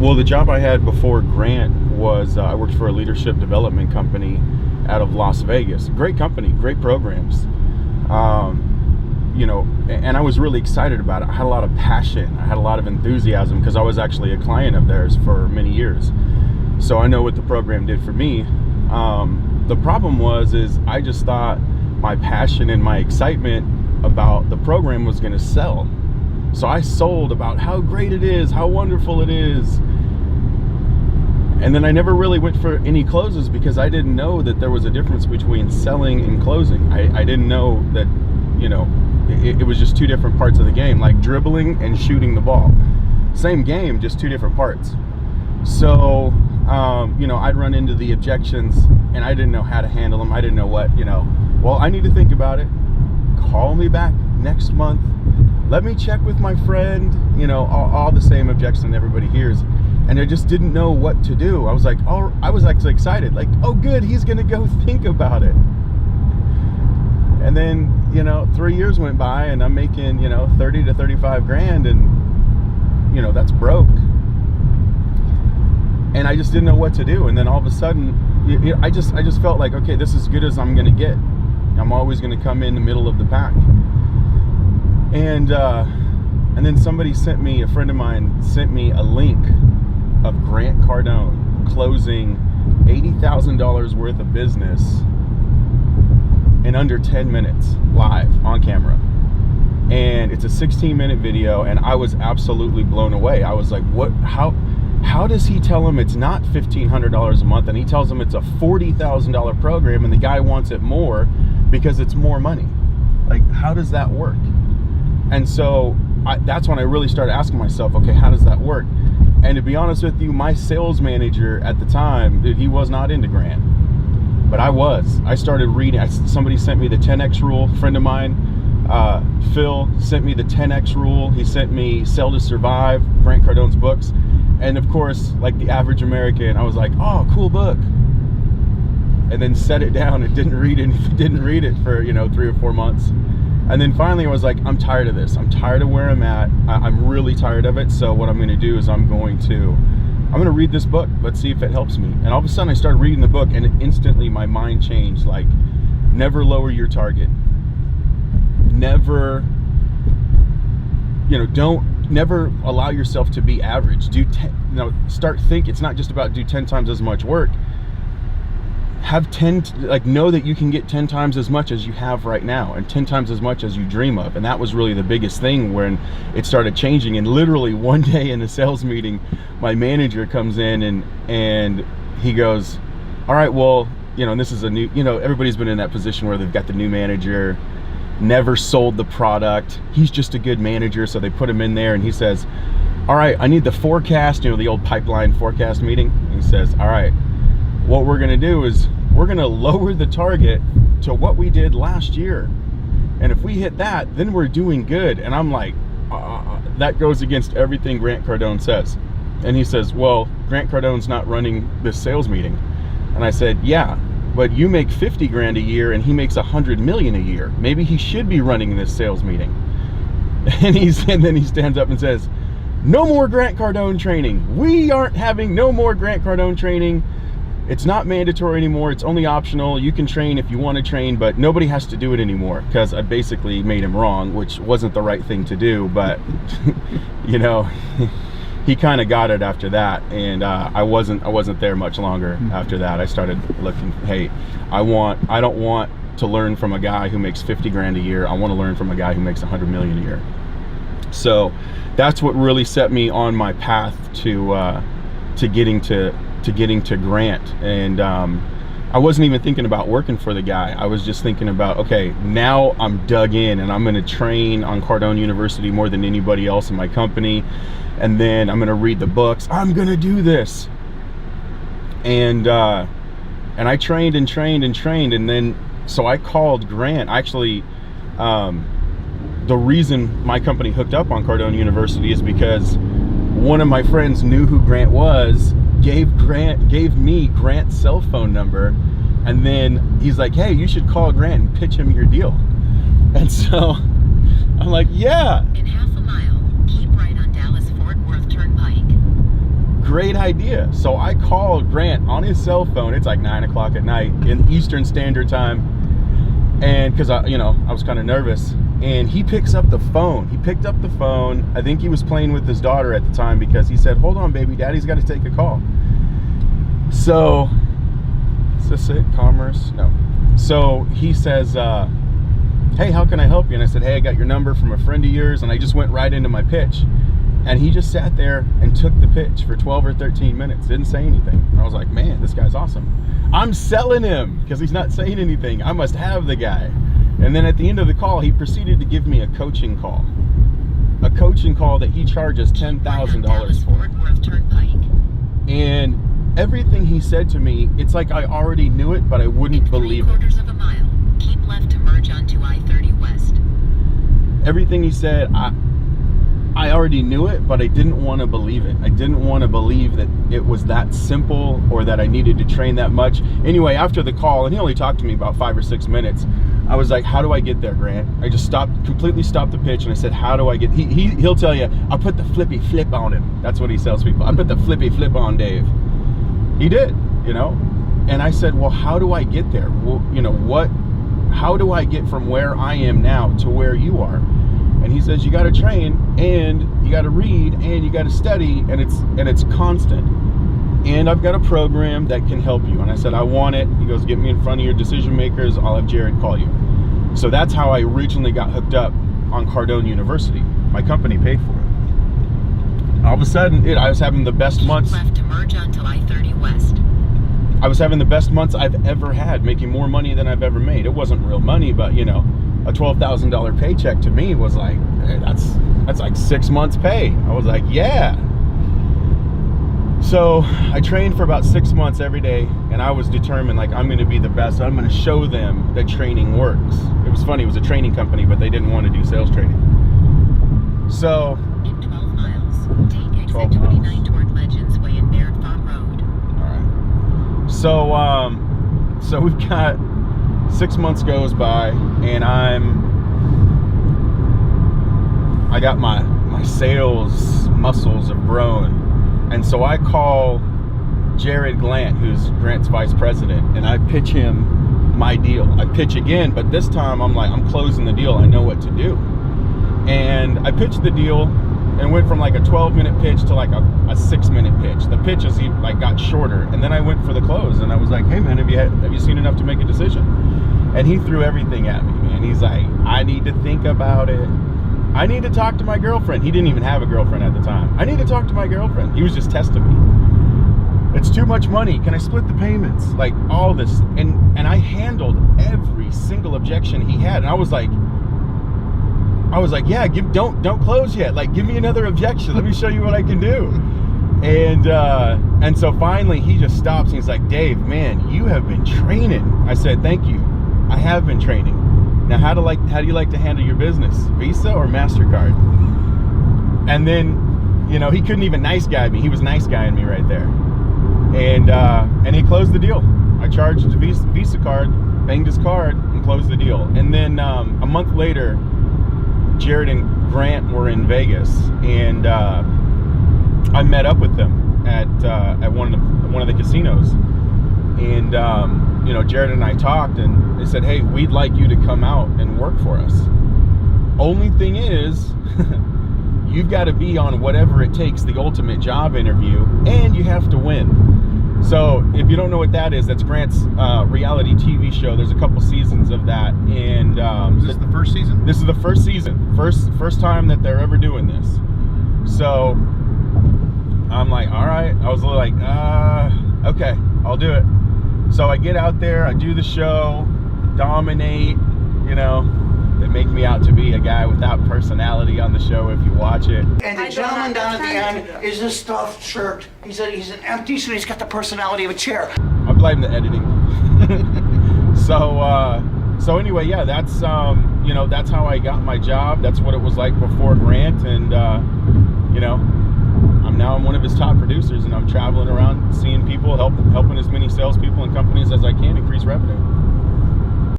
Well, the job I had before Grant was I worked for a leadership development company out of Las Vegas. Great company, great programs. You know, and I was really excited about it. I had a lot of passion. I had a lot of enthusiasm because I was actually a client of theirs for many years. So I know what the program did for me. The problem is I just thought my passion and my excitement about the program was going to sell. So I sold about how great it is, how wonderful it is. And then I never really went for any closes because I didn't know that there was a difference between selling and closing. I didn't know that, you know, it was just two different parts of the game, like dribbling and shooting the ball. Same game, just two different parts. So, you know, I'd run into the objections and I didn't know how to handle them. I didn't know what, you know, well, I need to think about it. Call me back next month. Let me check with my friend, you know, all the same objections everybody hears. And I just didn't know what to do. I was like, oh, I was actually excited. Like, oh, good, he's going to go think about it. And then, you know, 3 years went by and I'm making, you know, 30 to 35 grand and, you know, that's broke. And I just didn't know what to do. And then all of a sudden, I just felt like, okay, this is as good as I'm going to get. I'm always going to come in the middle of the pack. And then somebody sent me, a friend of mine sent me a link of Grant Cardone closing $80,000 worth of business in under 10 minutes live on camera. And it's a 16-minute video and I was absolutely blown away. I was like, what, how does he tell him it's not $1,500 a month and he tells him it's a $40,000 program and the guy wants it more because it's more money? Like, how does that work? And so that's when I really started asking myself, okay, how does that work? And to be honest with you, my sales manager at the time, he was not into Grant, but I was. I started reading, somebody sent me the 10X rule, a friend of mine, Phil, sent me the 10X rule. He sent me Sell to Survive, Grant Cardone's books. And of course, like the average American, I was like, oh, cool book. And then set it down and didn't read it for, you know, 3 or 4 months. And then finally I was like, I'm tired of this. I'm tired of where I'm at. I'm really tired of it. So what I'm going to do is I'm going to read this book. Let's see if it helps me. And all of a sudden I started reading the book and instantly my mind changed. Like, never lower your target. Never, you know, never allow yourself to be average. Start thinking. It's not just about do 10 times as much work. Have 10, like, know that you can get 10 times as much as you have right now and 10 times as much as you dream of. And that was really the biggest thing when it started changing. And literally one day in a sales meeting, my manager comes in and he goes, all right, well, you know, and this is a new, you know, everybody's been in that position where they've got the new manager, never sold the product. He's just a good manager. So they put him in there and he says, all right, I need the forecast, you know, the old pipeline forecast meeting. And he says, all right, what we're going to do is we're going to lower the target to what we did last year. And if we hit that, then we're doing good. And I'm like, that goes against everything Grant Cardone says. And he says, well, Grant Cardone's not running this sales meeting. And I said, yeah, but you make 50 grand a year and he makes 100 million a year. Maybe he should be running this sales meeting. And then he stands up and says, no more Grant Cardone training. We aren't having no more Grant Cardone training. It's not mandatory anymore. It's only optional. You can train if you want to train, but nobody has to do it anymore, because I basically made him wrong, which wasn't the right thing to do. But you know, he kind of got it after that, and I wasn't there much longer after that. I started looking, hey, I don't want to learn from a guy who makes 50 grand a year. I want to learn from a guy who makes 100 million a year. So that's what really set me on my path to getting to Grant. And I wasn't even thinking about working for the guy. I was just thinking about, okay, now I'm dug in and I'm going to train on Cardone University more than anybody else in my company. And then I'm going to read the books. I'm going to do this. And I trained and trained and trained. And then, so I called Grant. Actually, the reason my company hooked up on Cardone University is because one of my friends knew who Grant was, gave me Grant's cell phone number, and then he's like, hey, you should call Grant and pitch him your deal. And so I'm like, yeah. In half a mile. great idea. So I called Grant on his cell phone. It's like 9 o'clock at night in Eastern Standard Time. And because I was kind of nervous. And he picks up the phone. He picked up the phone. I think he was playing with his daughter at the time, because he said, hold on, baby, daddy's got to take a call. So, is this it? Commerce? No. So he says, hey, how can I help you? And I said, hey, I got your number from a friend of yours. And I just went right into my pitch. And he just sat there and took the pitch for 12 or 13 minutes. Didn't say anything. I was like, man, this guy's awesome. I'm selling him because he's not saying anything. I must have the guy. And then at the end of the call, he proceeded to give me a coaching call. A coaching call that he charges $10,000 for. And everything he said to me, it's like I already knew it, but I wouldn't believe it. 3/4 of a mile, keep left to merge onto I-30 West. Everything he said, I already knew it, but I didn't want to believe it. I didn't want to believe that it was that simple, or that I needed to train that much. Anyway, after the call, and he only talked to me about 5 or 6 minutes, I was like, how do I get there, Grant? I just completely stopped the pitch, and I said, how do I get, he'll tell you, I put the flippy flip on him. That's what he tells people. I put the flippy flip on Dave. He did, and I said, well, how do I get there? Well, how do I get from where I am now to where you are? And he says, you got to train, and you got to read, and you got to study, and it's constant. And I've got a program that can help you. And I said, I want it. He goes, get me in front of your decision makers. I'll have Jared call you. So that's how I originally got hooked up on Cardone University. My company paid for it. All of a sudden, I was having the best months. Left to merge onto I-30 West. I was having the best months I've ever had, making more money than I've ever made. It wasn't real money, but a $12,000 paycheck to me was like, that's like 6 months pay. I was like, yeah. So I trained for about 6 months every day, and I was determined, like, I'm going to be the best. I'm going to show them that training works. It was funny. It was a training company, but they didn't want to do sales training. So In 12 miles, take exit 29 toward Legends Way in Baird Farm Road. All right. So we've got 6 months goes by, and I got my sales muscles have grown. And so I call Jared Glant, who's Grant's vice president, and I pitch him my deal. I pitch again, but this time I'm like, I'm closing the deal. I know what to do. And I pitched the deal and went from like a 12-minute pitch to like a 6-minute pitch. The pitches got shorter, and then I went for the close, and I was like, hey man, have you seen enough to make a decision? And he threw everything at me, man. He's like, I need to think about it. I need to talk to my girlfriend. He didn't even have a girlfriend at the time. I need to talk to my girlfriend. He was just testing me. It's too much money. Can I split the payments? Like all this. And I handled every single objection he had. And I was like, yeah, don't close yet. Like, give me another objection. Let me show you what I can do. And so finally he just stops and he's like, Dave, man, you have been training. I said, thank you. I have been training. Now, how do you like to handle your business? Visa or MasterCard? And then, he couldn't even nice guy me. He was nice guying me right there. And he closed the deal. I charged a Visa card, banged his card, and closed the deal. And then a month later, Jared and Grant were in Vegas, and I met up with them at one of the casinos. And Jared and I talked, and they said, hey, we'd like you to come out and work for us. Only thing is, you've got to be on whatever it takes, the ultimate job interview, and you have to win. So if you don't know what that is, that's Grant's reality TV show. There's a couple seasons of that. And is this the first season? This is the first season. First time that they're ever doing this. So I'm like, all right. I was like, okay, I'll do it. So I get out there, I do the show, dominate, They make me out to be a guy without personality on the show if you watch it. And the gentleman down at the end is a stuffed shirt. He's an empty suit. He's got the personality of a chair. I blame the editing. So anyway, yeah, that's that's how I got my job. That's what it was like before Grant, and I'm one of his top producers, and I'm traveling around seeing people, helping as many salespeople and companies as I can increase revenue.